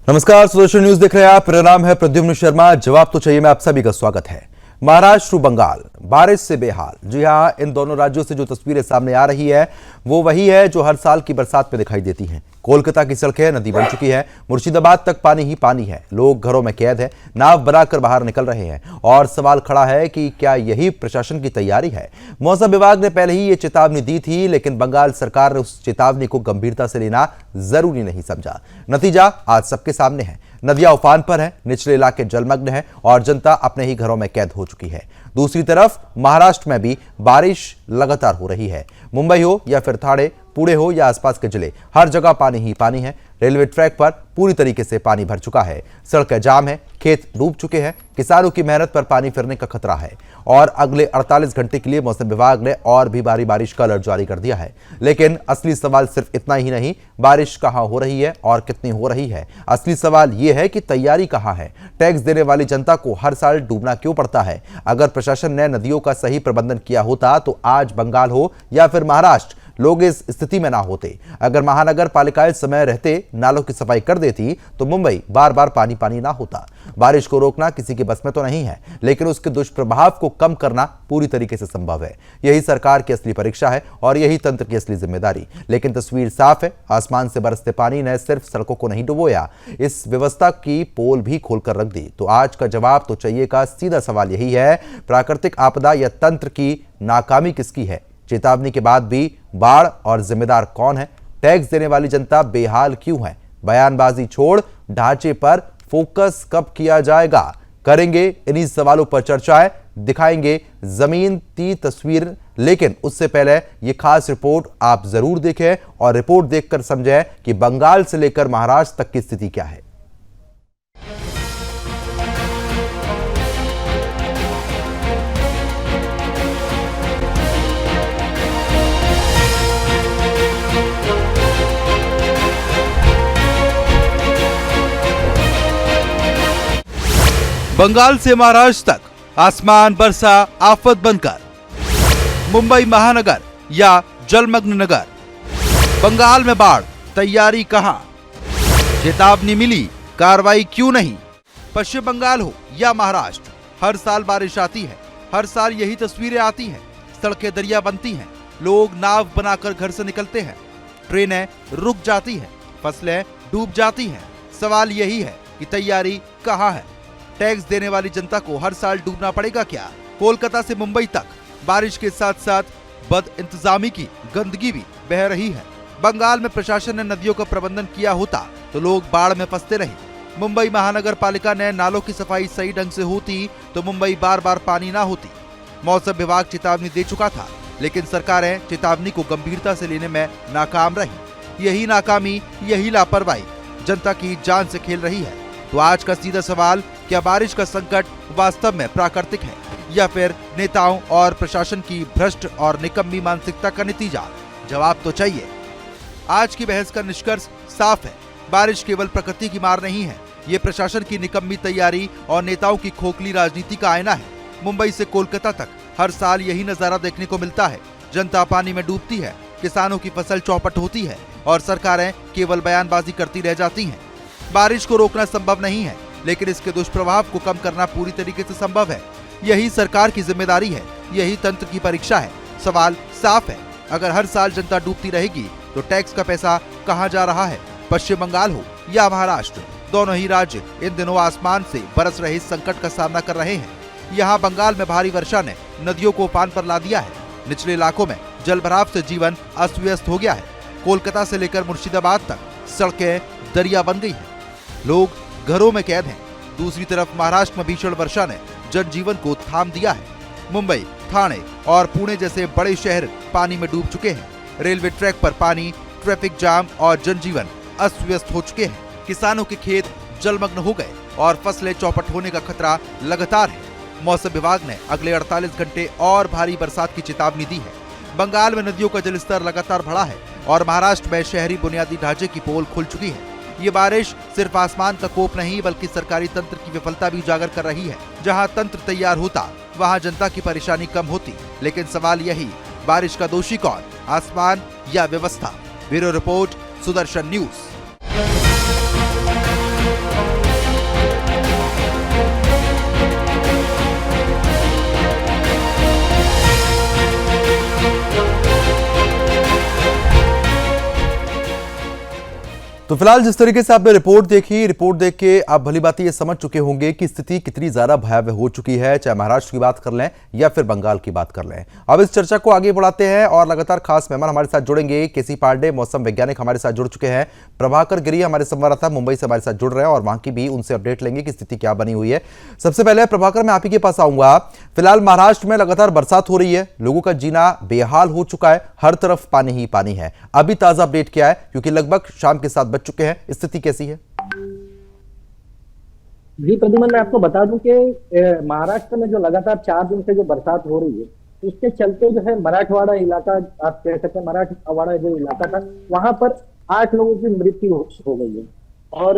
नमस्कार, सुदर्शन न्यूज देख रहे हैं आप। मेरा नाम है प्रद्युम्न शर्मा। जवाब तो चाहिए में आप सभी का स्वागत है। महाराष्ट्र बंगाल बारिश से बेहाल। जी हां, इन दोनों राज्यों से जो तस्वीरें सामने आ रही है वो वही है जो हर साल की बरसात में दिखाई देती हैं। कोलकाता की सड़कें नदी बन चुकी है, मुर्शिदाबाद तक पानी ही पानी है, लोग घरों में कैद है, नाव बनाकर बाहर निकल रहे हैं और सवाल खड़ा है कि क्या यही प्रशासन की तैयारी है। मौसम विभाग ने पहले ही ये चेतावनी दी थी, लेकिन बंगाल सरकार ने उस चेतावनी को गंभीरता से लेना जरूरी नहीं समझा। नतीजा आज सबके सामने है। नदियां उफान पर है, निचले इलाके जलमग्न है और जनता अपने ही घरों में कैद हो चुकी है। दूसरी तरफ महाराष्ट्र में भी बारिश लगातार हो रही है। मुंबई हो या फिर ठाणे, पुणे हो या आसपास के जिले, हर जगह पानी ही पानी है। रेलवे ट्रैक पर पूरी तरीके से पानी भर चुका है, सड़कें जाम है, खेत डूब चुके हैं, किसानों की मेहनत पर पानी फिरने का खतरा है और अगले 48 घंटे के लिए मौसम विभाग ने और भी भारी बारिश का अलर्ट जारी कर दिया है। लेकिन असली सवाल सिर्फ इतना ही नहीं, बारिश कहां हो रही है और कितनी हो रही है। असली सवाल यह है कि तैयारी कहां है। टैक्स देने वाली जनता को हर साल डूबना क्यों पड़ता है। अगर प्रशासन ने नदियों का सही प्रबंधन किया होता तो आज बंगाल हो या फिर महाराष्ट्र, लोग इस स्थिति में ना होते। अगर महानगर पालिकाएं समय रहते नालों की सफाई कर देती तो मुंबई बार बार पानी पानी ना होता। बारिश को रोकना किसी के बस में तो नहीं है, लेकिन उसके दुष्प्रभाव को कम करना पूरी तरीके से संभव है। यही सरकार की असली परीक्षा है और यही तंत्र की असली जिम्मेदारी। लेकिन तस्वीर साफ है, आसमान से बरसते पानी ने सिर्फ सड़कों को नहीं डुबोया, इस व्यवस्था की पोल भी खोलकर रख दी। तो आज का जवाब तो चाहिए का सीधा सवाल यही है, प्राकृतिक आपदा या तंत्र की नाकामी किसकी है। चेतावनी के बाद भी बाढ़ और जिम्मेदार कौन है। टैक्स देने वाली जनता बेहाल क्यों है। बयानबाजी छोड़ ढांचे पर फोकस कब किया जाएगा। करेंगे इन्हीं सवालों पर चर्चाएं, दिखाएंगे जमीन की तस्वीर। लेकिन उससे पहले ये खास रिपोर्ट आप जरूर देखें और रिपोर्ट देखकर समझें कि बंगाल से लेकर महाराष्ट्र तक की स्थिति क्या है। बंगाल से महाराष्ट्र तक आसमान बरसा आफत बनकर। मुंबई महानगर या जलमग्न नगर। बंगाल में बाढ़, तैयारी कहां। चेतावनी मिली, कार्रवाई क्यों नहीं। पश्चिम बंगाल हो या महाराष्ट्र, हर साल बारिश आती है, हर साल यही तस्वीरें आती हैं। सड़कें दरिया बनती हैं, लोग नाव बनाकर घर से निकलते हैं, ट्रेनें रुक जाती हैं, फसलें डूब जाती हैं। सवाल यही है कि तैयारी कहां है। टैक्स देने वाली जनता को हर साल डूबना पड़ेगा क्या। कोलकाता से मुंबई तक बारिश के साथ साथ बद इंतजामी की गंदगी भी बह रही है। बंगाल में प्रशासन ने नदियों का प्रबंधन किया होता तो लोग बाढ़ में फंसते रहे। मुंबई महानगर पालिका ने नालों की सफाई सही ढंग से होती तो मुंबई बार बार पानी ना होती। मौसम विभाग चेतावनी दे चुका था, लेकिन सरकारें चेतावनी को गंभीरता से लेने में नाकाम रही। यही नाकामी, यही लापरवाही जनता की जान से खेल रही है। तो आज का सीधा सवाल, क्या बारिश का संकट वास्तव में प्राकृतिक है या फिर नेताओं और प्रशासन की भ्रष्ट और निकम्मी मानसिकता का नतीजा। जवाब तो चाहिए। आज की बहस का निष्कर्ष साफ है, बारिश केवल प्रकृति की मार नहीं है, ये प्रशासन की निकम्मी तैयारी और नेताओं की खोखली राजनीति का आईना है। मुंबई से कोलकाता तक हर साल यही नजारा देखने को मिलता है। जनता पानी में डूबती है, किसानों की फसल चौपट होती है और सरकारें केवल बयानबाजी करती रह जाती हैं। बारिश को रोकना संभव नहीं है, लेकिन इसके दुष्प्रभाव को कम करना पूरी तरीके से संभव है। यही सरकार की जिम्मेदारी है, यही तंत्र की परीक्षा है। सवाल साफ है, अगर हर साल जनता डूबती रहेगी तो टैक्स का पैसा कहां जा रहा है। पश्चिम बंगाल हो या महाराष्ट्र, दोनों ही राज्य इन दिनों आसमान से बरस रहे संकट का सामना कर रहे हैं। यहाँ बंगाल में भारी वर्षा ने नदियों को उफान पर ला दिया है। निचले इलाकों में जल भराव से जीवन अस्त व्यस्त हो गया है। कोलकाता से लेकर मुर्शिदाबाद तक सड़कें दरिया बन गई है, लोग घरों में कैद हैं। दूसरी तरफ महाराष्ट्र में भीषण वर्षा ने जनजीवन को थाम दिया है। मुंबई, ठाणे और पुणे जैसे बड़े शहर पानी में डूब चुके हैं। रेलवे ट्रैक पर पानी, ट्रैफिक जाम और जनजीवन अस्त व्यस्त हो चुके हैं। किसानों के खेत जलमग्न हो गए और फसलें चौपट होने का खतरा लगातार है। मौसम विभाग ने अगले 48 घंटे और भारी बरसात की चेतावनी दी है। बंगाल में नदियों का जलस्तर लगातार बढ़ा है और महाराष्ट्र में शहरी बुनियादी ढांचे की पोल खुल चुकी है। ये बारिश सिर्फ आसमान का कोप नहीं, बल्कि सरकारी तंत्र की विफलता भी उजागर कर रही है। जहां तंत्र तैयार होता वहां जनता की परेशानी कम होती। लेकिन सवाल यही, बारिश का दोषी कौन, आसमान या व्यवस्था। Bureau report, Sudarshan news. तो फिलहाल जिस तरीके से आपने रिपोर्ट देखी, रिपोर्ट देख के आप भली बात ये समझ चुके होंगे कि स्थिति कितनी ज्यादा भयावह हो चुकी है, चाहे महाराष्ट्र की बात कर लें या फिर बंगाल की बात कर लें। अब इस चर्चा को आगे बढ़ाते हैं और लगातार खास मेहमान हमारे साथ जुड़ेंगे। केसी पांडे मौसम वैज्ञानिक हमारे साथ जुड़ चुके हैं, प्रभाकर गिरी हमारे संवाददाता मुंबई से हमारे साथ जुड़ रहे हैं और वहां की भी उनसे अपडेट लेंगे कि स्थिति क्या बनी हुई है। सबसे पहले प्रभाकर, मैं आप ही के पास आऊंगा। फिलहाल महाराष्ट्र में लगातार बरसात हो रही है, लोगों का जीना बेहाल हो चुका है, हर तरफ पानी ही पानी है। अभी ताजा अपडेट क्या है, क्योंकि लगभग शाम के 7 बज चुके हैं, स्थिति कैसी है? जी प्रद्युमन, मैं आपको बता दूं कि महाराष्ट्र में जो लगातार 4 दिन से जो बरसात हो रही है, उसके चलते जो है मराठवाड़ा इलाका, आप कह सकते हैं मराठवाड़ा जो इलाका था, वहां पर 8 लोगों की मृत्यु हो गई है। और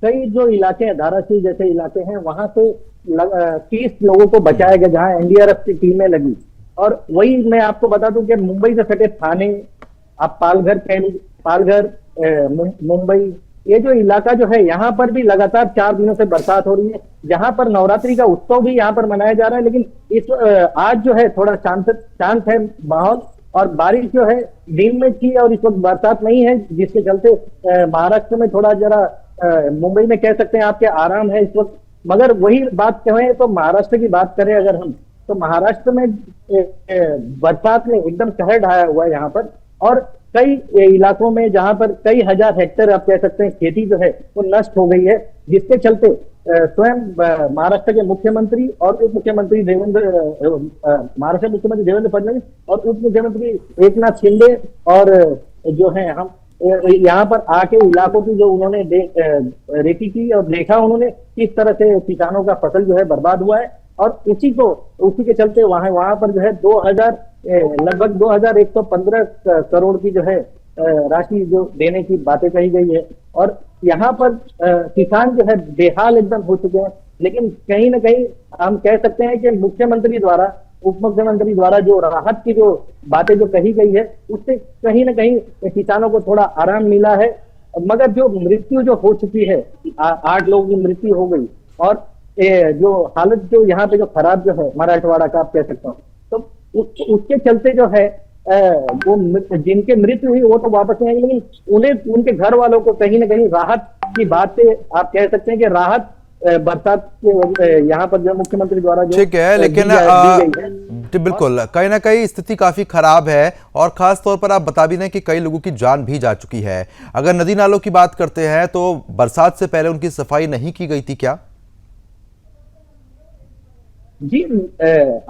कई जो इलाके हैं, धाराशिव जैसे इलाके हैं, वहां से 30 लोगों को बचाया गया, जहां एनडीआरएफ की टीमें लगी। और वही मैं आपको बता दूं कि मुंबई से सटे थाने, आप पालघर, मुंबई, ये जो इलाका जो है, यहाँ पर भी लगातार 4 दिनों से बरसात हो रही है। जहां पर नवरात्रि का उत्सव भी यहाँ पर मनाया जा रहा है, लेकिन आज जो है थोड़ा शांत है माहौल, और बारिश जो है दिन में थी और इस वक्त बरसात नहीं है, जिसके चलते महाराष्ट्र में थोड़ा जरा मुंबई में कह सकते हैं आपके आराम है इस वक्त। मगर वही बात कहें तो महाराष्ट्र की बात करें अगर हम, तो महाराष्ट्र में बरसात ने एकदम कहर ढाया हुआ है यहाँ पर। और कई इलाकों में जहां पर कई हजार हेक्टेयर आप कह सकते हैं खेती जो है वो नष्ट हो गई है, जिसके चलते स्वयं महाराष्ट्र के मुख्यमंत्री और उप मुख्यमंत्री महाराष्ट्र मुख्यमंत्री देवेंद्र फडणवीस और उप मुख्यमंत्री एकनाथ शिंदे और जो है हम यहाँ पर आके इलाकों की जो उन्होंने रेकी की और देखा उन्होंने किस तरह से किसानों का फसल जो है बर्बाद हुआ है। और उसी के चलते वहां पर जो है लगभग 2115 करोड़ की जो है राशि जो देने की बातें कही गई है। और यहाँ पर किसान जो है बेहाल एकदम हो चुके हैं। लेकिन कहीं ना कहीं हम कह सकते हैं कि मुख्यमंत्री द्वारा, उप मुख्यमंत्री द्वारा जो राहत की जो बातें जो कही गई है, उससे कहीं ना कहीं किसानों को थोड़ा आराम मिला है। मगर जो मृत्यु जो हो चुकी है, 8 लोगों की मृत्यु हो गई, और जो हालत जो यहाँ पे जो खराब जो है मराठवाड़ा का, आप कह सकते हो, तो उसके चलते जो है वो जिनके मृत्यु हुई वो तो वापस नहीं आएंगे, लेकिन उन्हें उनके घर वालों को कहीं ना कहीं राहत की बात से आप कह सकते हैं कि राहत बरसात के यहाँ पर जो मुख्यमंत्री द्वारा जो ठीक है, लेकिन बिल्कुल कहीं ना कहीं स्थिति काफी खराब है। और खास तौर पर आप बता भी दें कि कई लोगों की जान भी जा चुकी है। अगर नदी नालों की बात करते हैं तो बरसात से पहले उनकी सफाई नहीं की गई थी क्या? जी,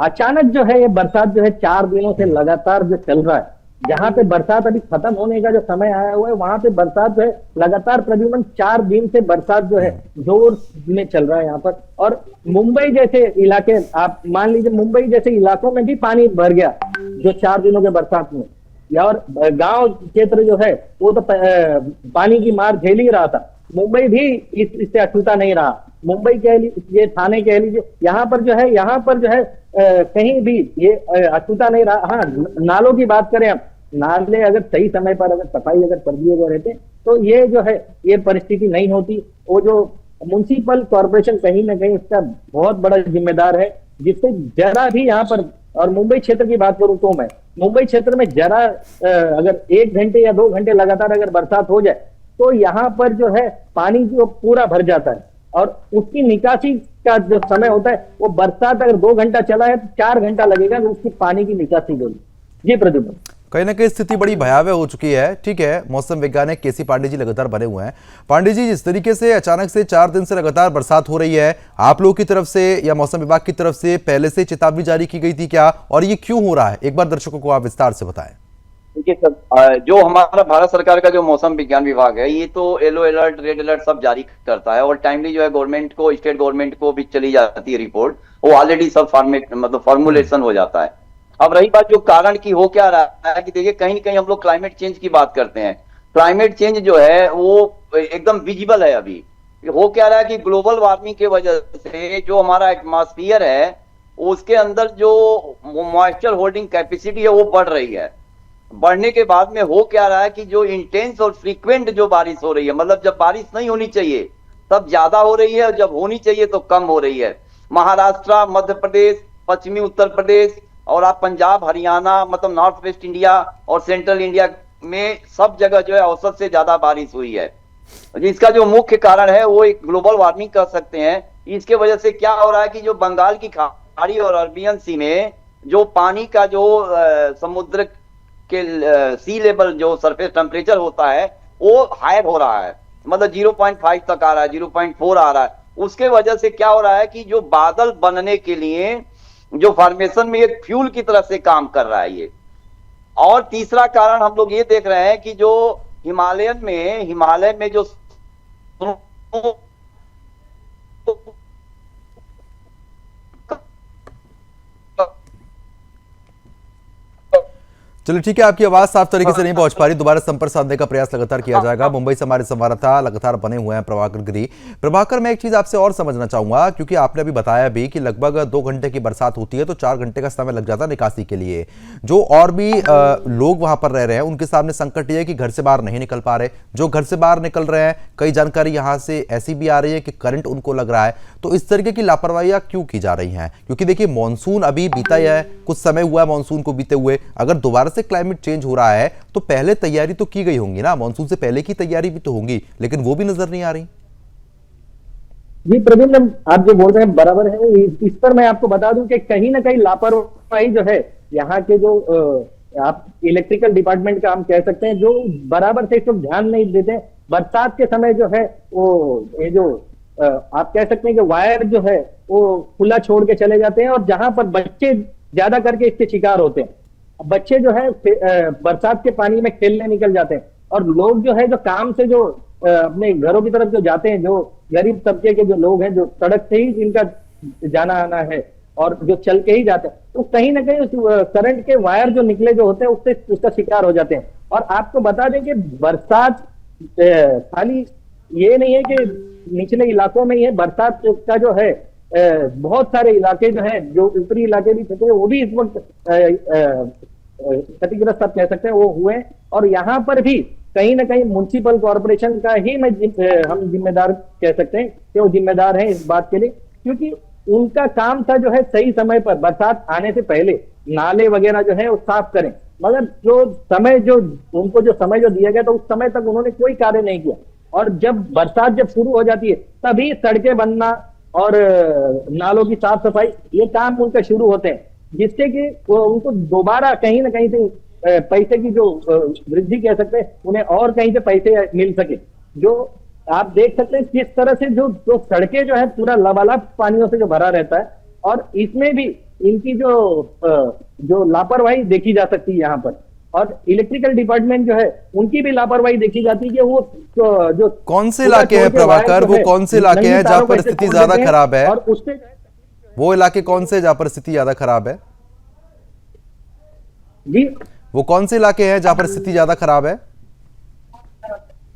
अचानक जो है ये बरसात जो है 4 दिनों से लगातार जो चल रहा है, जहां पे बरसात अभी खत्म होने का जो समय आया हुआ है, वहां पे बरसात जो है लगातार प्रद्युमन 4 दिन से बरसात जो है जोर में चल रहा है यहाँ पर। और मुंबई जैसे इलाके, आप मान लीजिए मुंबई जैसे इलाकों में भी पानी भर गया जो 4 दिनों के बरसात में, या और गांव क्षेत्र जो है वो तो पानी की मार झेल ही रहा था। मुंबई भी इससे अछूता नहीं रहा। मुंबई कह लीजिए, थाने कह लीजिए, यहाँ पर जो है कहीं भी ये अछूता नहीं रहा। हाँ, नालों की बात करें, हम नाले अगर सही समय पर अगर सफाई अगर कर दिए गए रहते तो ये जो है ये परिस्थिति नहीं होती। वो जो म्युनिसिपल कॉर्पोरेशन कहीं ना कहीं इसका बहुत बड़ा जिम्मेदार है, जिससे जरा भी यहाँ पर, और मुंबई क्षेत्र की बात करूं तो मैं मुंबई क्षेत्र में जरा अगर 1 घंटे या 2 घंटे लगातार अगर बरसात हो जाए तो यहाँ पर जो है पानी जो पूरा भर जाता है, और उसकी निकासी का जो समय होता है वो बरसात अगर 2 घंटा चला है तो 4 घंटा लगेगा तो उसकी पानी की निकासी होगी। जी प्रद्युमन, कहीं ना कहीं स्थिति बड़ी भयावह हो चुकी है। ठीक है, मौसम वैज्ञानिक केसी पांडे जी लगातार बने हुए हैं। पांडे जी, जिस तरीके से अचानक से 4 दिन से लगातार बरसात हो रही है, आप लोगों की तरफ से या मौसम विभाग की तरफ से पहले से चेतावनी जारी की गई थी क्या, और ये क्यों हो रहा है, एक बार दर्शकों को आप विस्तार से बताएं। देखिए सर, जो हमारा भारत सरकार का जो मौसम विज्ञान विभाग है, ये तो येलो अलर्ट, रेड अलर्ट सब जारी करता है, और टाइमली जो है गवर्नमेंट को, स्टेट गवर्नमेंट को भी चली जाती है रिपोर्ट। वो ऑलरेडी सब फॉर्मुलेशन हो जाता है। अब रही बात जो कारण की हो क्या रहा है कि देखिए, कहीं ना कहीं हम लोग क्लाइमेट चेंज की बात करते हैं। क्लाइमेट चेंज जो है वो एकदम विजिबल है। अभी हो क्या रहा है कि ग्लोबल वार्मिंग की वजह से जो हमारा एटमॉस्फेयर है उसके अंदर जो मॉइस्चर होल्डिंग कैपेसिटी है वो बढ़ रही है। बढ़ने के बाद में हो क्या रहा है कि जो इंटेंस और फ्रीक्वेंट जो बारिश हो रही है, मतलब जब बारिश नहीं होनी चाहिए तब ज्यादा हो रही है, और जब होनी चाहिए तो कम हो रही है। महाराष्ट्र, मध्य प्रदेश, पश्चिमी उत्तर प्रदेश और आप पंजाब, हरियाणा, मतलब नॉर्थ वेस्ट इंडिया और सेंट्रल इंडिया में सब जगह जो है औसत से ज्यादा बारिश हुई है। इसका जो मुख्य कारण है वो एक ग्लोबल वार्मिंग कर सकते हैं। इसके वजह से क्या हो रहा है कि जो बंगाल की खाड़ी और अरबियन सी में जो पानी का जो समुद्र के सी लेवल जो सरफेस टेम्परेचर होता है वो हायर हो रहा है, मतलब 0.5 तक आ रहा है, 0.4 आ रहा है। उसके वजह से क्या हो रहा है कि जो बादल बनने के लिए जो फॉर्मेशन में एक फ्यूल की तरह से काम कर रहा है ये। और तीसरा कारण हम लोग ये देख रहे हैं कि जो हिमालय में जो चलिए ठीक है, आपकी आवाज साफ तरीके से नहीं पहुंच पा रही, दोबारा संपर्क साधने का प्रयास लगातार किया जाएगा। मुंबई से हमारे संवाददाता लगातार बने हुए हैं प्रभाकर गिरी। प्रभाकर, मैं एक चीज आपसे और समझना चाहूंगा, क्योंकि आपने अभी बताया भी कि लगभग 2 घंटे की बरसात होती है तो 4 घंटे का समय लग जाता है निकासी के लिए। जो और भी लोग वहां पर रह रहे हैं उनके सामने संकट ये है कि घर से बाहर नहीं निकल पा रहे। जो घर से बाहर निकल रहे हैं, कई जानकारी यहां से ऐसी भी आ रही है कि करंट उनको लग रहा है। तो इस तरीके की लापरवाहियां क्यों की जा रही हैं? क्योंकि देखिए मानसून अभी बीता ही है, कुछ समय हुआ है मानसून को बीते हुए। अगर दोबारा से क्लाइमेट चेंज हो रहा है तो पहले तैयारी तो की गई होंगी ना, मानसून से पहले की तैयारी भी तो होंगी, लेकिन वो भी नजर नहीं आ रही। जी प्रवीण, आप जो बोल रहे हैं बराबर है। इस पर मैं आपको बता दूं कि कहीं ना कहीं लापरवाही जो है यहाँ के जो आप इलेक्ट्रिकल डिपार्टमेंट का हम कह सकते हैं, जो बराबर से इसको ध्यान नहीं देते। बरसात के समय जो है वो ये जो आप कह सकते हैं कि वायर जो है वो खुला छोड़ के चले जाते हैं, और जहां पर बच्चे ज्यादा करके इसके शिकार होते हैं। बच्चे जो है बरसात के पानी में खेलने निकल जाते हैं, और लोग जो है जो काम से जो अपने घरों की तरफ जो जाते हैं, जो गरीब तबके के जो लोग हैं, जो सड़क से ही जिनका जाना आना है और जो चल के ही जाते हैं, तो कहीं ना कहीं उस करंट के वायर जो निकले जो होते हैं उससे उसका शिकार हो जाते हैं। और आपको बता दें कि बरसात खाली ये नहीं है कि निचले इलाकों में ही है, बरसात का जो है बहुत सारे इलाके जो है, जो ऊपरी इलाके भी थे वो भी इस वक्त क्षतिग्रस्त आप कह सकते हैं वो हुए। और यहाँ पर भी कहीं ना कहीं म्युनिसिपल कॉर्पोरेशन का ही हम जिम्मेदार कह सकते हैं कि वो जिम्मेदार हैं इस बात के लिए, क्योंकि उनका काम था जो है सही समय पर बरसात आने से पहले नाले वगैरह जो है वो साफ करें, मगर उनको जो समय जो दिया गया था उस समय तक उन्होंने कोई कार्य नहीं किया। और जब बरसात जब शुरू हो जाती है तभी सड़कें बनना और नालों की साफ सफाई ये काम उनका शुरू होते हैं, जिससे कि उनको दोबारा कहीं ना कहीं से पैसे की जो वृद्धि कह सकते हैं उन्हें और कहीं से पैसे मिल सके। जो आप देख सकते हैं किस तरह से जो सड़कें जो है पूरा लबालब पानियों से जो भरा रहता है, और इसमें भी इनकी जो लापरवाही देखी जा सकती है यहाँ पर। और इलेक्ट्रिकल डिपार्टमेंट जो है उनकी भी लापरवाही देखी जाती है कि वो जो कौन से इलाके हैं प्रभाकर, वो कौन से इलाके हैं जहां पर स्थिति ज्यादा खराब है? और उससे वो इलाके कौन से जहां पर स्थिति ज्यादा खराब है? जी वो कौन से इलाके हैं जहां पर स्थिति ज्यादा खराब है?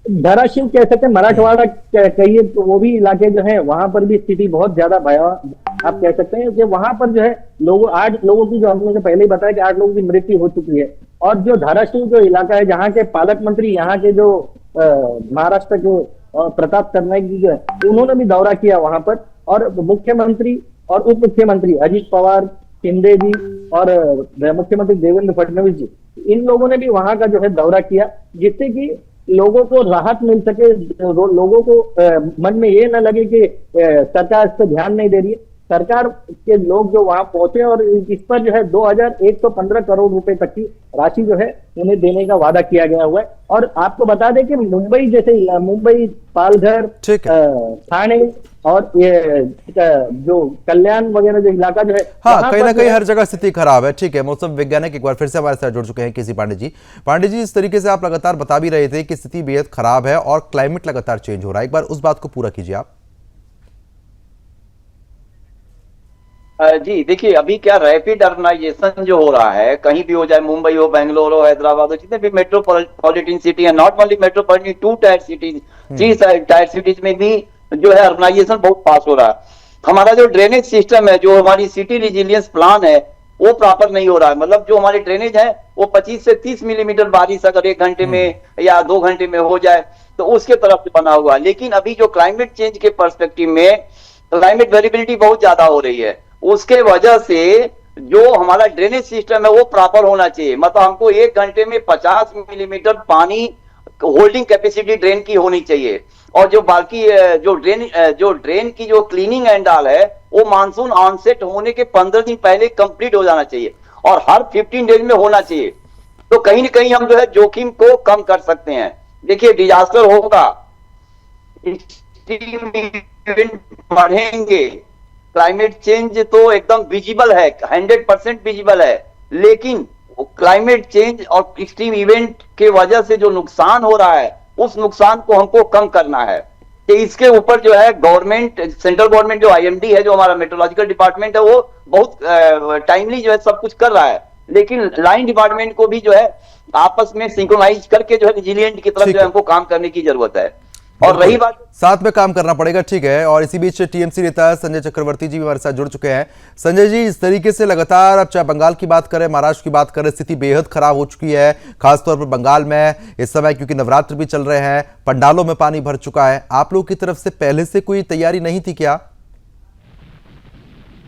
धाराशिव कह सकते हैं, मराठवाड़ा कहिए तो वो भी इलाके जो है वहां पर भी स्थिति बहुत ज्यादा भयावह आप कह सकते हैं कि वहां पर जो है 8 लोगों की, जो हमने पहले ही बताया कि 8 लोगों की मृत्यु हो चुकी है। और जो धाराशिव जो इलाका है, जहाँ के पालक मंत्री यहाँ के जो महाराष्ट्र के प्रताप सरनाईक जी जो है उन्होंने भी दौरा किया वहां पर, और मुख्यमंत्री और उप मुख्यमंत्री अजीत पवार, शिंदे जी और मुख्यमंत्री देवेंद्र फडणवीस जी, इन लोगों ने भी वहां का जो है दौरा किया, जिससे कि लोगों को राहत मिल सके, लोगों को मन में ये न लगे कि सरकार इस पर ध्यान नहीं दे रही है। सरकार के लोग जो वहां पहुंचे और इस पर जो है 2115 करोड़ रुपए तक की राशि जो है उन्हें देने का वादा किया गया हुआ है। और आपको बता दें कि मुंबई जैसे मुंबई, पालघर, ठाणे और ये जो कल्याण वगैरह जो इलाका जो है, हाँ, कहीं ना कहीं हर जगह स्थिति खराब है। ठीक है, मौसम वैज्ञानिक एक बार फिर से हमारे साथ जुड़ चुके हैं केसी पांडे जी। पांडे जी, इस तरीके से आप लगातार बता भी रहे थे कि स्थिति बेहद खराब है और क्लाइमेट लगातार चेंज हो रहा है, एक बार उस बात को पूरा कीजिए आप। जी देखिए, अभी क्या रैपिड अर्बनाइजेशन जो हो रहा है, कहीं भी हो जाए, मुंबई हो, बेंगलोर हो, हैदराबाद हो, जितने भी मेट्रोपॉलिटन सिटी है, not only metropolitan, 2 tyre cities, 3 tyre cities में भी जो है अर्बनाइजेशन बहुत फास्ट हो रहा है। हमारा जो ड्रेनेज सिस्टम है, जो हमारी सिटी रिजिलियंस प्लान है, वो प्रॉपर नहीं हो रहा है। मतलब जो हमारी ड्रेनेज है वो 25 से 30 मिलीमीटर बारिश अगर 1 घंटे में या 2 घंटे में हो जाए तो उसके तरफ से बना हुआ है। लेकिन अभी जो क्लाइमेट चेंज के पर्सपेक्टिव में क्लाइमेट वेरिएबिलिटी बहुत ज्यादा हो रही है, उसके वजह से जो हमारा ड्रेनेज सिस्टम है वो प्रॉपर होना चाहिए। मतलब हमको 1 घंटे में 50 मिलीमीटर पानी होल्डिंग कैपेसिटी ड्रेन की होनी चाहिए। और जो बाकी जो ड्रेन की जो क्लीनिंग एंड ऑल है वो मानसून ऑनसेट होने के 15 दिन पहले कंप्लीट हो जाना चाहिए और हर 15 डेज में होना चाहिए। तो कहीं ना कहीं हम जो है जोखिम को कम कर सकते हैं। देखिए डिजास्टर होगा, एक्सट्रीम इवेंट बढ़ेंगे, क्लाइमेट चेंज तो एकदम विजिबल है, 100% विजिबल है, लेकिन क्लाइमेट चेंज और एक्सट्रीम इवेंट के वजह से जो नुकसान हो रहा है उस नुकसान को हमको कम करना है। तो इसके ऊपर जो है गवर्नमेंट, सेंट्रल गवर्नमेंट जो आईएमडी है, जो हमारा मेट्रोलॉजिकल डिपार्टमेंट है, वो बहुत टाइमली जो है सब कुछ कर रहा है, लेकिन लाइन डिपार्टमेंट को भी जो है आपस में सिंक्रोनाइज करके जो है विजिलेंट की तरफ जो है हमको काम करने की जरूरत है। और रही बात, साथ में काम करना पड़ेगा, ठीक है। और इसी बीच टीएमसी नेता संजय चक्रवर्ती जी भी हमारे साथ जुड़ चुके हैं। संजय जी, इस तरीके से लगातार, अब चाहे बंगाल की बात करें, महाराष्ट्र की बात करें, स्थिति बेहद खराब हो चुकी है, खासतौर पर बंगाल में इस समय, क्योंकि नवरात्र भी चल रहे हैं, पंडालों में पानी भर चुका है। आप लोग की तरफ से पहले से कोई तैयारी नहीं थी क्या?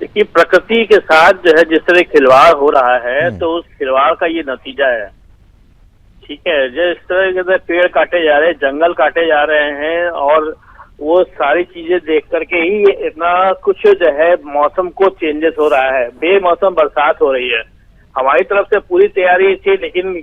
देखिए, प्रकृति के साथ जो है जिस तरह खिलवाड़ हो रहा है तो उस खिलवाड़ का ये नतीजा है, ठीक है। जिस तरह से पेड़ काटे जा रहे हैं, जंगल काटे जा रहे हैं, और वो सारी चीजें देख करके ही इतना कुछ जो है मौसम को चेंजेस हो रहा है, बेमौसम बरसात हो रही है। हमारी तरफ से पूरी तैयारी थी, लेकिन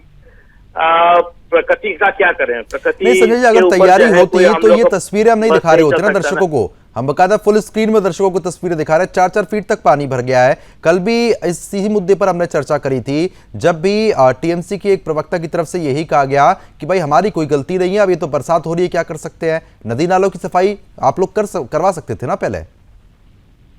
प्रकृति का क्या करें, प्रकृति नहीं संजय जी, अगर तैयारी होती है तो ये तस्वीरें हम नहीं दिखा रहे होते ना दर्शकों को। हम बकायदा फुल स्क्रीन में दर्शकों को तस्वीरें दिखा रहे हैं। 4-4 फीट तक पानी भर गया है। कल भी इसी मुद्दे पर हमने चर्चा करी थी, जब भी टीएमसी की एक प्रवक्ता की तरफ से यही कहा गया कि भाई हमारी कोई गलती नहीं है, अब ये तो बरसात हो रही है, क्या कर सकते हैं। नदी नालों की सफाई आप लोग करवा सकते थे ना पहले।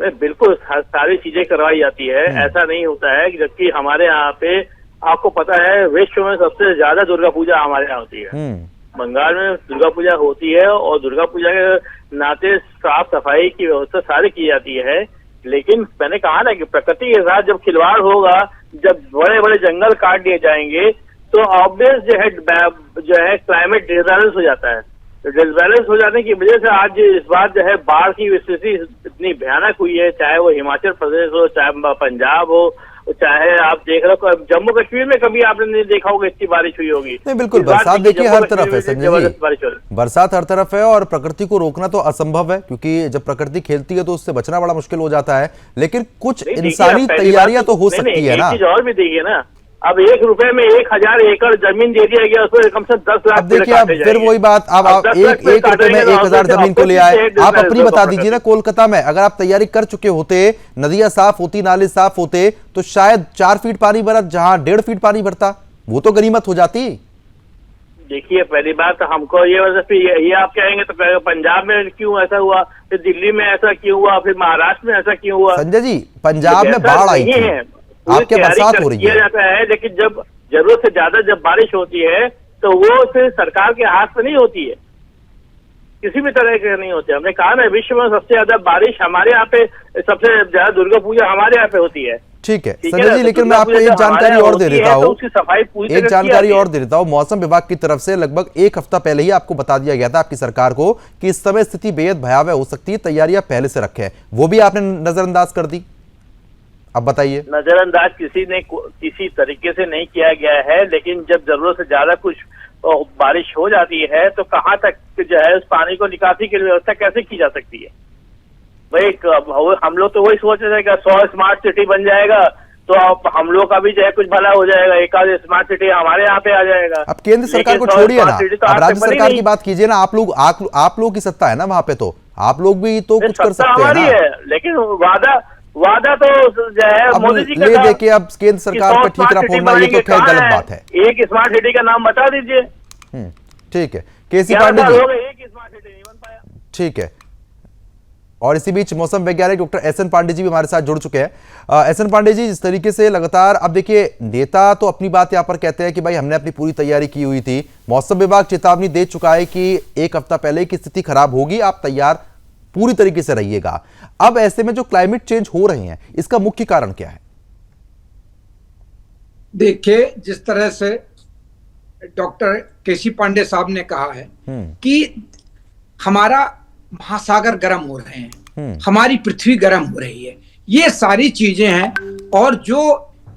बिल्कुल, सारी चीजें करवाई जाती है, ऐसा नहीं होता है। जबकि हमारे यहाँ पे आपको पता है विश्व में सबसे ज्यादा दुर्गा पूजा हमारे यहाँ होती है। बंगाल में दुर्गा पूजा होती है और दुर्गा पूजा के नाते साफ सफाई की व्यवस्था सारी की जाती है। लेकिन मैंने कहा ना कि प्रकृति के साथ जब खिलवाड़ होगा, जब बड़े बड़े जंगल काट दिए जाएंगे, तो ऑब्वियस जो है क्लाइमेट डिसबैलेंस हो जाता है। तो डिसबैलेंस हो जाने की वजह से आज इस बार जो है बाढ़ की स्थिति इतनी भयानक हुई है, चाहे वो हिमाचल प्रदेश हो, चाहे पंजाब हो, चाहे आप देख रहे हो जम्मू कश्मीर में कभी आपने नहीं देखा होगा इतनी बारिश हुई होगी। नहीं बिल्कुल, बरसात देखिए हर तरफ है संजय जी, बरसात हर तरफ है और प्रकृति को रोकना तो असंभव है, क्योंकि जब प्रकृति खेलती है तो उससे बचना बड़ा मुश्किल हो जाता है। लेकिन कुछ इंसानी तैयारियां तो हो सकती है ना। चीज और भी देखिए ना, अब 1 रुपए में 1000 एकड़ जमीन दे दिया गया, उसमें कम से कम 10 लाख। अब देखिए, अब फिर वही बात, अब आप 1 रुपए में 1000 जमीन को ले आए। आप अपनी बता दीजिए ना, कोलकाता में अगर आप तैयारी कर चुके होते, नदियां साफ होती, नाले साफ होते, तो शायद 4 फीट पानी भरा जहां 1.5 फीट पानी भरता, वो तो गनीमत हो जाती। देखिए, पहली बात हमको ये आप कहेंगे तो पंजाब में क्यों ऐसा हुआ, फिर दिल्ली में ऐसा क्यों हुआ, फिर महाराष्ट्र में ऐसा क्यों हुआ। संजय जी, पंजाब में बाढ़ आई थी, आपके बरसात हो रही है, जाता है, लेकिन जब जरूरत से ज्यादा जब बारिश होती है तो वो सिर्फ सरकार के हाथ में नहीं होती है, किसी भी तरह के नहीं होते। हमने कहा ना, विश्व में सबसे ज्यादा बारिश हमारे यहाँ पे, सबसे ज्यादा दुर्गा पूजा हमारे यहाँ पे होती है। ठीक है संजय जी, लेकिन मैं आपको एक जानकारी और दे देता हूँ, एक जानकारी और दे देता हूँ। मौसम विभाग की तरफ से लगभग 1 हफ्ता पहले ही आपको बता दिया गया था, आपकी सरकार को, कि इस समय स्थिति बेहद भयावह हो सकती है, तैयारियां पहले से रखें। वो भी आपने नजरअंदाज कर दी। अब बताइए। नजरअंदाज किसी तरीके से नहीं किया गया है, लेकिन जब जरूरत से ज्यादा कुछ बारिश हो जाती है तो कहाँ तक जो है उस पानी को निकासी की व्यवस्था कैसे की जा सकती है। भाई हम लोग तो वही सोच रहे थे कि 100 स्मार्ट सिटी बन जाएगा तो अब हम लोग का भी जो है कुछ भला हो जाएगा, एक आध स्मार्ट सिटी हमारे यहाँ पे आ जाएगा। अब केंद्र सरकार को छोड़िए ना, अब राज्य सरकार की बात कीजिए ना। आप लोग की सत्ता है ना वहाँ पे, तो आप लोग भी तो कुछ कर सकते हैं ना। लेकिन वादा तो जो है मोदी जी का, देखिए अब केंद्र सरकार पर ठीकरा फोड़ना ये तो खैर गलत बात है। एक स्मार्ट सिटी का नाम बता दीजिए। ठीक है, केसी पांडे जी, एक स्मार्ट सिटी नहीं बन पाया। ठीक है। और इसी बीच मौसम वैज्ञानिक डॉक्टर एसएन पांडे जी भी हमारे साथ जुड़ चुके हैं। एसएन पांडे जी, जिस तरीके से लगातार, अब देखिए नेता तो अपनी बात यहाँ पर कहते हैं कि भाई हमने अपनी पूरी तैयारी की हुई थी, मौसम विभाग चेतावनी दे चुका है कि 1 हफ्ता पहले की स्थिति खराब होगी, आप तैयार पूरी तरीके से रहिएगा। अब ऐसे में जो क्लाइमेट चेंज हो रहे हैं, इसका मुख्य कारण क्या है? देखिए, जिस तरह से डॉक्टर केसी पांडे साहब ने कहा है कि हमारा महासागर गर्म हो रहे हैं, हमारी पृथ्वी गर्म हो रही है, ये सारी चीजें हैं। और जो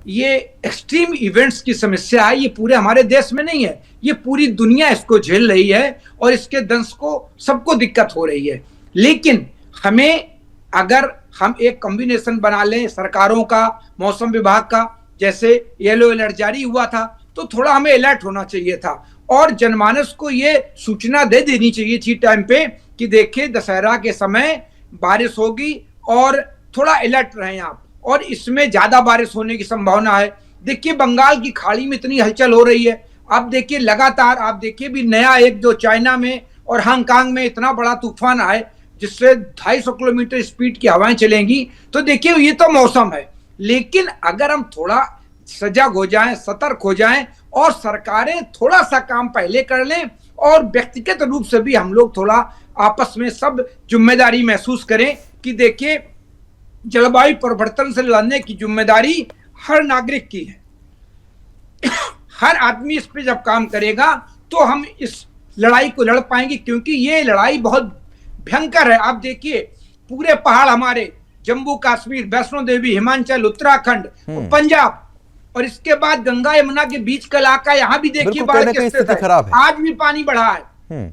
ये एक्सट्रीम इवेंट्स की समस्या है, ये पूरे हमारे देश में नहीं है, ये पूरी दुनिया इसको झेल रही है और इसके दंश को सबको दिक्कत हो रही है। लेकिन हमें, अगर हम एक कॉम्बिनेशन बना लें सरकारों का, मौसम विभाग का, जैसे येलो अलर्ट जारी हुआ था तो थोड़ा हमें अलर्ट होना चाहिए था और जनमानस को ये सूचना दे देनी चाहिए थी टाइम पे कि देखिए दशहरा के समय बारिश होगी और थोड़ा अलर्ट रहें आप, और इसमें ज्यादा बारिश होने की संभावना है। देखिए बंगाल की खाड़ी में इतनी हलचल हो रही है, आप देखिए लगातार, आप देखिए भी नया एक जो चाइना में और हांगकांग में इतना बड़ा तूफान आए जिससे 250 किलोमीटर स्पीड की हवाएं चलेंगी। तो देखिए ये तो मौसम है, लेकिन अगर हम थोड़ा सजग हो जाएं, सतर्क हो जाएं और सरकारें थोड़ा सा काम पहले कर लें और व्यक्तिगत रूप से भी हम लोग थोड़ा आपस में सब जिम्मेदारी महसूस करें कि देखिए जलवायु परिवर्तन से लड़ने की जिम्मेदारी हर नागरिक की है। हर आदमी इस पे जब काम करेगा तो हम इस लड़ाई को लड़ पाएंगे, क्योंकि ये लड़ाई बहुत भयंकर है। आप देखिए पूरे पहाड़ हमारे, जम्मू कश्मीर, वैष्णो देवी, हिमाचल, उत्तराखंड, पंजाब और इसके बाद गंगा यमुना के बीच का इलाका, यहाँ भी देखिए बाढ़ की स्थिति खराब है, आज भी पानी बढ़ा है।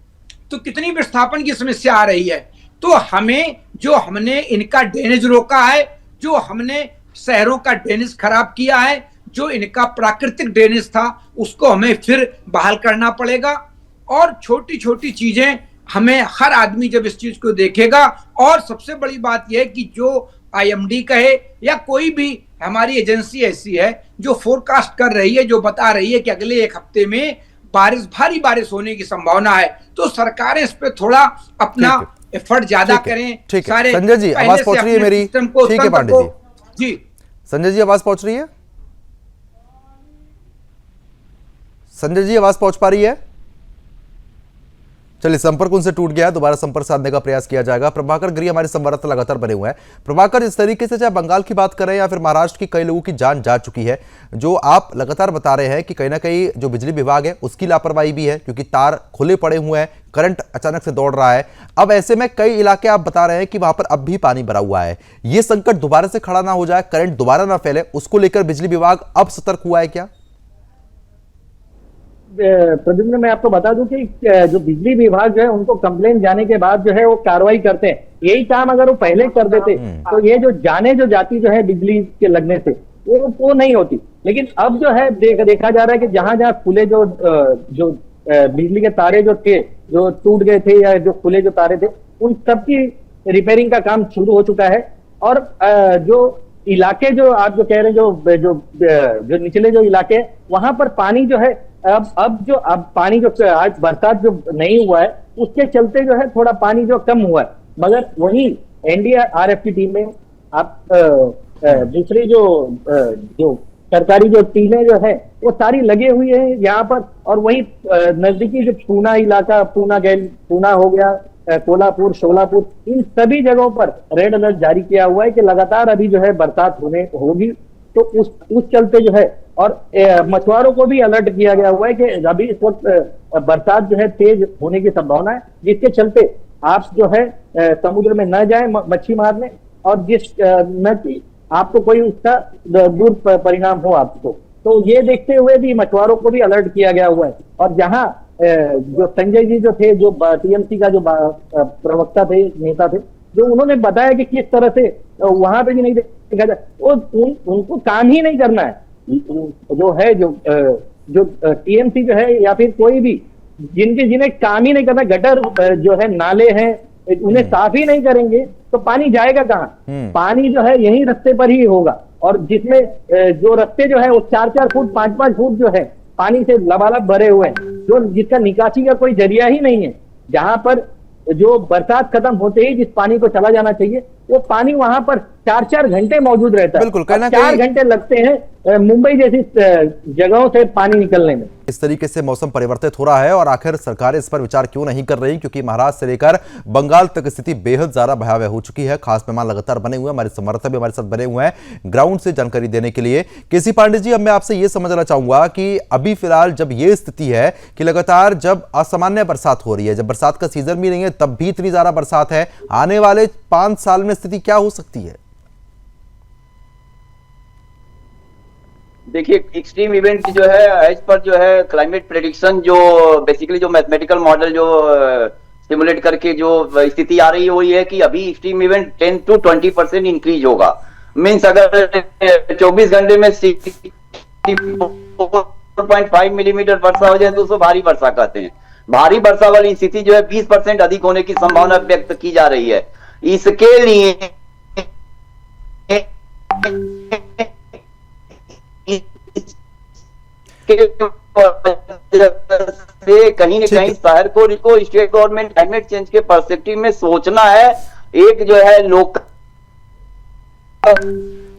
तो कितनी विस्थापन की समस्या आ रही है। तो हमें, जो हमने इनका ड्रेनेज रोका है, जो हमने शहरों का ड्रेनेज खराब किया है, जो इनका प्राकृतिक ड्रेनेज था उसको हमें फिर बहाल करना पड़ेगा। और छोटी छोटी चीजें हमें, हर आदमी जब इस चीज को देखेगा, और सबसे बड़ी बात यह है कि जो IMD कहे या कोई भी हमारी एजेंसी ऐसी है जो फोरकास्ट कर रही है, जो बता रही है कि अगले एक हफ्ते में भारी बारिश होने की संभावना है, तो सरकारें इस पे थोड़ा अपना एफर्ट ज्यादा करें। ठीक है संजय जी, आवाज पहुंच रही है मेरी? ठीक है पांडे जी, संजय जी आवाज पहुंच रही है? संजय जी आवाज पहुंच पा रही है? चलिए, संपर्क उनसे टूट गया है, दोबारा संपर्क साधने का प्रयास किया जाएगा। प्रभाकर गिरी हमारे संवाददाता लगातार बने हुए हैं। प्रभाकर, इस तरीके से चाहे बंगाल की बात करें या फिर महाराष्ट्र की कई लोगों की जान जा चुकी है, जो आप लगातार बता रहे हैं कि कहीं ना कहीं जो बिजली विभाग है उसकी लापरवाही भी है, क्योंकि तार खुले पड़े हुए हैं, करंट अचानक से दौड़ रहा है। अब ऐसे में कई इलाके आप बता रहे हैं कि वहां पर अब भी पानी भरा हुआ है, ये संकट दोबारा से खड़ा ना हो जाए, करंट दोबारा ना फैले, उसको लेकर बिजली विभाग अब सतर्क हुआ है क्या? प्रद्युम्न, मैं आपको बता दूं कि जो बिजली विभाग जो है उनको कंप्लेन जाने के बाद जो है वो कार्रवाई करते हैं। यही काम अगर वो पहले कर देते तो ये जो जाती जो है बिजली के लगने से वो नहीं होती। लेकिन अब जो है देखा जा रहा है कि जहां जहां खुले जो बिजली के तारे जो थे, जो टूट गए थे या जो खुले जो तारे थे, उन सबकी रिपेयरिंग का काम शुरू हो चुका है। और जो इलाके जो आप जो कह रहे हैं, जो निचले जो इलाके हैं, वहां पर पानी जो है अब पानी जो आज बरसात जो नहीं हुआ है उसके चलते जो है थोड़ा पानी जो कम हुआ है। मगर वही NDRF की टीम में आप दूसरी जो सरकारी जो टीमें जो है वो सारी लगे हुई है यहाँ पर। और वही नजदीकी जो पूना इलाका, पूना हो गया, कोल्हापुर, शोलापुर, इन सभी जगहों पर रेड अलर्ट जारी किया हुआ है कि लगातार अभी जो है बरसात होगी। तो उस चलते जो है, और मछुआरों को भी अलर्ट किया गया हुआ है कि अभी इस वक्त बरसात जो है तेज होने की संभावना है, जिसके चलते आप जो है समुद्र में न जाएं मच्छी मारने, और न कि आपको कोई उसका दूर परिणाम हो आपको। तो ये देखते हुए भी मछुआरों को भी अलर्ट किया गया हुआ है। और जहां जो संजय जी जो थे, जो TMC का जो प्रवक्ता थे, नेता थे, जो उन्होंने बताया कि किस तरह से वहां पे भी नहीं देखा जाए, उनको काम ही नहीं करना है। जो है जो TMC जो है या फिर कोई भी जिन्हें काम ही नहीं करना, गटर जो है, नाले हैं, उन्हें साफ ही नहीं करेंगे तो पानी जाएगा कहाँ? पानी जो है यही रास्ते पर ही होगा। और जिसमें जो रास्ते जो है वो 4-4 फुट 5-5 फुट जो है पानी से लबालब भरे हुए हैं, जिसका निकासी का कोई जरिया ही नहीं है। जहां पर जो बरसात खत्म होते ही जिस पानी को चला जाना चाहिए, वो पानी वहां पर 4-4 घंटे मौजूद रहता है। बिल्कुल, 4 घंटे लगते हैं मुंबई जैसी जगहों से पानी निकलने में। इस तरीके से मौसम परिवर्तित हो रहा है और आखिर सरकारें इस पर विचार क्यों नहीं कर रही, क्योंकि महाराष्ट्र से लेकर बंगाल तक स्थिति बेहद ज्यादा भयावह हो चुकी है। खास मेहमान लगातार बने हुए हैं, हमारे संवाददाता भी हमारे साथ बने हुए हैं ग्राउंड से जानकारी देने के लिए। केसी पांडे जी, अब मैं आपसे ये समझना चाहूंगा कि अभी फिलहाल जब ये स्थिति है कि लगातार जब असामान्य बरसात हो रही है, जब बरसात का सीजन भी नहीं है, तब भी इतनी ज्यादा बरसात है, आने वाले 5 साल में स्थिति क्या हो सकती है? देखिए, एक्सट्रीम इवेंट जो है एज पर जो है क्लाइमेट प्रेडिक्शन, जो बेसिकली जो मैथमेटिकल मॉडल जो सिमुलेट करके जो स्थिति आ रही है वो ये है कि अभी एक्सट्रीम इवेंट 10 to 20% इंक्रीज होगा। मीन्स अगर 24 घंटे में 4.5 मिलीमीटर वर्षा हो जाए तो उसको भारी वर्षा कहते हैं। भारी वर्षा वाली स्थिति जो है 20% अधिक होने की संभावना व्यक्त की जा रही है। इसके लिए से कहीं न कहीं शहर को स्टेट गवर्नमेंट क्लाइमेट चेंज के पर्सपेक्टिव में सोचना है। एक जो है लोग,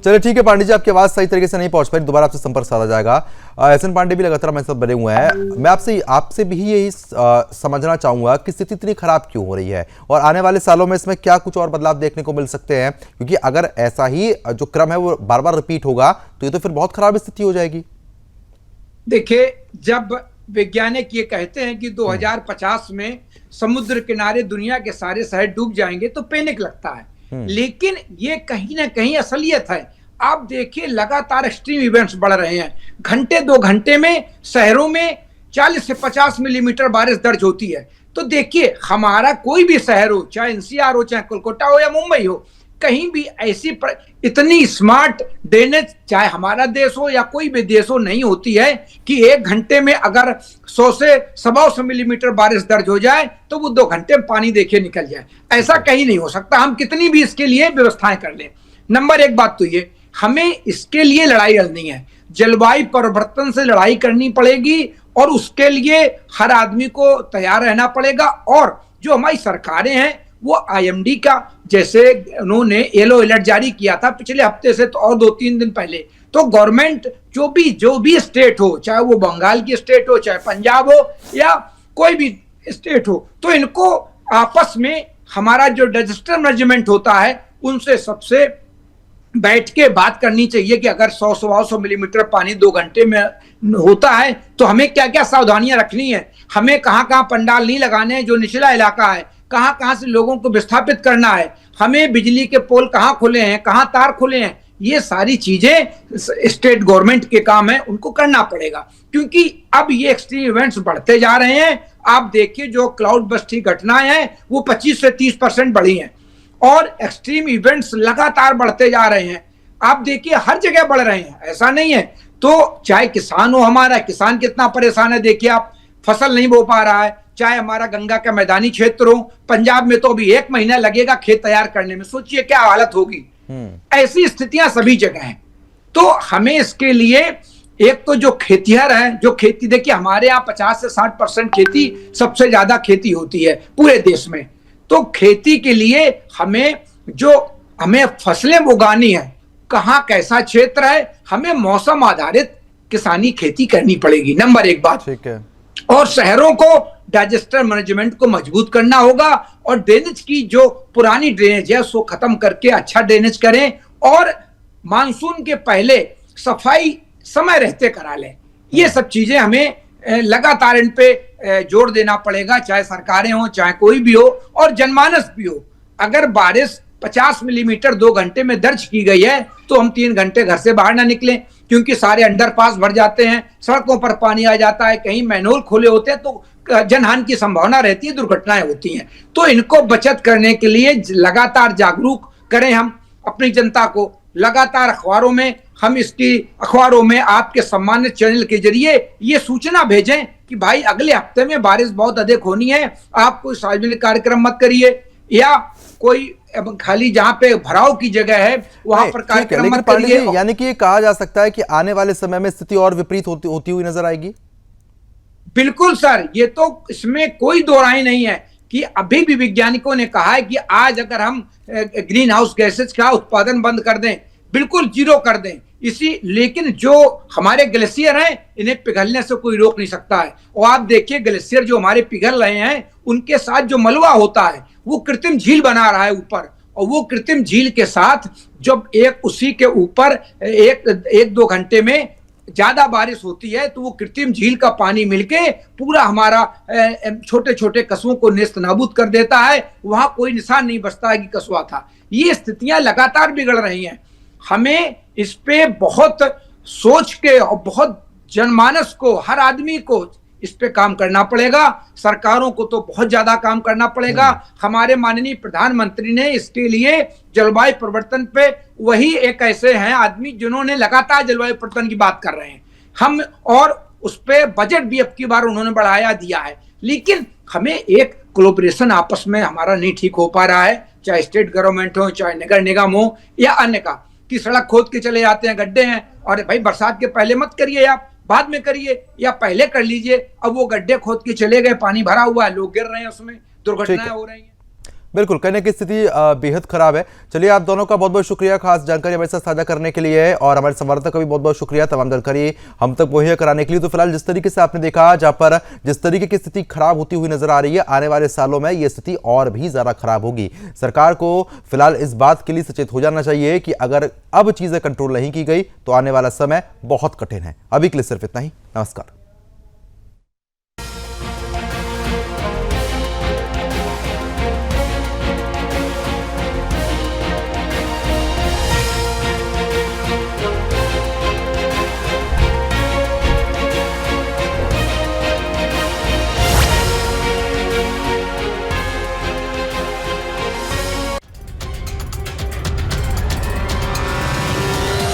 चलिए ठीक है पांडे जी, आपकी आवाज सही तरीके से नहीं पहुंच पाई, दोबारा आपसे संपर्क साधा जाएगा। एसएन पांडे भी लगातार हमारे साथ बने हुए हैं। मैं आपसे भी यही समझना चाहूंगा कि स्थिति इतनी खराब क्यों हो रही है और आने वाले सालों में इसमें क्या कुछ और बदलाव देखने को मिल सकते हैं, क्योंकि अगर ऐसा ही जो क्रम है वो बार बार रिपीट होगा तो ये तो फिर बहुत खराब स्थिति हो जाएगी। देखिए, जब वैज्ञानिक ये कहते हैं कि 2050 में समुद्र किनारे दुनिया के सारे शहर डूब जाएंगे तो पैनिक लगता है, लेकिन ये कहीं ना कहीं असलियत है। आप देखिए, लगातार एक्सट्रीम इवेंट्स बढ़ रहे हैं। घंटे 2 घंटे में शहरों में 40 से 50 मिलीमीटर बारिश दर्ज होती है। तो देखिए, हमारा कोई भी शहर हो, चाहे एनसीआर हो, चाहे कोलकाता हो या मुंबई हो, कहीं भी ऐसी इतनी स्मार्ट ड्रेनेज, चाहे हमारा देश हो या कोई भी देश हो, नहीं होती है कि 1 घंटे में अगर 100 से 125 मिलीमीटर बारिश दर्ज हो जाए तो वो 2 घंटे में पानी देखे निकल जाए। ऐसा कहीं नहीं हो सकता, हम कितनी भी इसके लिए व्यवस्थाएं कर लें। नंबर 1 बात तो ये, हमें इसके लिए लड़ाई लड़नी है, जलवायु परिवर्तन से लड़ाई करनी पड़ेगी और उसके लिए हर आदमी को तैयार रहना पड़ेगा। और जो हमारी सरकारें हैं वो आईएमडी का, जैसे उन्होंने येलो अलर्ट जारी किया था पिछले हफ्ते से, तो और 2-3 दिन पहले, तो गवर्नमेंट जो भी स्टेट हो, चाहे वो बंगाल की स्टेट हो, चाहे पंजाब हो या कोई भी स्टेट हो, तो इनको आपस में हमारा जो डिजास्टर मैनेजमेंट होता है उनसे सबसे बैठ के बात करनी चाहिए कि अगर 100-125 मिलीमीटर पानी 2 घंटे में होता है तो हमें क्या क्या सावधानियां रखनी है, हमें कहाँ कहाँ पंडाल नहीं लगाने हैं जो निचला इलाका है, कहाँ कहाँ से लोगों को विस्थापित करना है, हमें बिजली के पोल कहाँ खुले हैं, कहाँ तार खुले हैं, ये सारी चीजें स्टेट गवर्नमेंट के काम है, उनको करना पड़ेगा। क्योंकि अब ये एक्सट्रीम इवेंट्स बढ़ते जा रहे हैं। आप देखिए, जो क्लाउड बस्टिंग घटनाएं हैं वो 25 से 30% बढ़ी हैं और एक्सट्रीम इवेंट्स लगातार बढ़ते जा रहे हैं। आप देखिए, हर जगह बढ़ रहे हैं, ऐसा नहीं है। तो चाहे किसान हो, हमारा किसान कितना परेशान है, देखिए आप, फसल नहीं बो पा रहा है, चाहे हमारा गंगा का मैदानी क्षेत्र हो, पंजाब में तो अभी 1 महीना लगेगा खेत तैयार करने में, सोचिए क्या हालत होगी। ऐसी स्थितियां सभी जगह हैं। तो हमें इसके लिए एक तो जो खेतिहर है, जो खेती, देखिए हमारे यहाँ 50 से 60% खेती, सबसे ज्यादा खेती होती है पूरे देश में। तो खेती के लिए हमें फसलें उगानी है, कहाँ कैसा क्षेत्र है, हमें मौसम आधारित किसानी खेती करनी पड़ेगी, नंबर 1 बात। ठीक है। और शहरों को डिजास्टर मैनेजमेंट को मजबूत करना होगा और ड्रेनेज की जो पुरानी ड्रेनेज है उसको खत्म करके अच्छा ड्रेनेज करें और मानसून के पहले सफाई समय रहते करा लें। ये सब चीजें हमें लगातार इन पे जोर देना पड़ेगा, चाहे सरकारें हो, चाहे कोई भी हो और जनमानस भी हो। अगर बारिश 50 मिलीमीटर 2 घंटे में दर्ज की गई है तो हम 3 घंटे घर से बाहर ना निकलें, क्योंकि सारे अंडरपास भर जाते हैं, सड़कों पर पानी आ जाता है, कहीं मैनहोल खुले होते हैं तो जनहानि की संभावना रहती है, दुर्घटनाएं होती हैं। तो इनको बचत करने के लिए लगातार जागरूक करें हम अपनी जनता को, लगातार अखबारों में आपके सम्मानित चैनल के जरिए ये सूचना भेजें कि भाई अगले हफ्ते में बारिश बहुत अधिक होनी है, आप कोई सार्वजनिक कार्यक्रम मत करिए या कोई खाली जहां पे भराव की जगह है वहां पर कार्यक्रम मत करिए। यानी कि ये कहा जा सकता है कि आने वाले समय में स्थिति और विपरीत होती हुई नजर आएगी। बिल्कुल सर, ये तो इसमें कोई दो राय नहीं है कि अभी भी वैज्ञानिकों ने कहा है कि आज अगर हम ग्रीन हाउस गैसेज का उत्पादन बंद कर दें, बिल्कुल जीरो कर दें, लेकिन जो हमारे ग्लेशियर हैं इन्हें पिघलने से कोई रोक नहीं सकता है। और आप देखिए, ग्लेशियर जो हमारे पिघल रहे हैं उनके साथ जो मलबा होता है वो कृत्रिम झील बना रहा है ऊपर, और वो कृत्रिम झील के साथ जब उसी के ऊपर 1-2 घंटे में ज्यादा बारिश होती है तो वो कृत्रिम झील का पानी मिलके पूरा हमारा छोटे छोटे कस्बों को नेस्त नाबूद कर देता है, वहां कोई निशान नहीं बचता है कि कस्बा था। ये स्थितियां लगातार बिगड़ रही हैं, हमें इस पे बहुत सोच के और बहुत जनमानस को, हर आदमी को इस पे काम करना पड़ेगा। सरकारों को तो बहुत ज्यादा काम करना पड़ेगा। हमारे माननीय प्रधानमंत्री ने इसके लिए जलवायु परिवर्तन पे, वही एक ऐसे हैं आदमी जिन्होंने लगातार जलवायु परिवर्तन की बात कर रहे हैं हम, और उस पे बजट भी अब की बार उन्होंने बढ़ाया दिया है। लेकिन हमें एक कोलैबोरेशन आपस में हमारा नहीं ठीक हो पा रहा है, चाहे स्टेट गवर्नमेंट हो, चाहे नगर निगम हो या अन्य का, कि सड़क खोद के चले जाते हैं, गड्ढे हैं, और भाई बरसात के पहले मत करिए, आप बाद में करिए या पहले कर लीजिए। अब वो गड्ढे खोद के चले गए, पानी भरा हुआ है, लोग गिर रहे हैं, उसमें दुर्घटनाएं हो रही हैं। बिल्कुल, कहने की स्थिति बेहद खराब है। चलिए, आप दोनों का बहुत बहुत शुक्रिया खास जानकारी हमारे साथ साझा करने के लिए, और हमारे संवाददाता का भी बहुत बहुत शुक्रिया तमाम जानकारी हम तक मुहैया कराने के लिए। तो फिलहाल जिस तरीके से आपने देखा, जहां पर जिस तरीके की स्थिति खराब होती हुई नजर आ रही है, आने वाले सालों में ये स्थिति और भी ज्यादा खराब होगी। सरकार को फिलहाल इस बात के लिए सचेत हो जाना चाहिए कि अगर अब चीजें कंट्रोल नहीं की गई तो आने वाला समय बहुत कठिन है। अभी के लिए सिर्फ इतना ही। नमस्कार।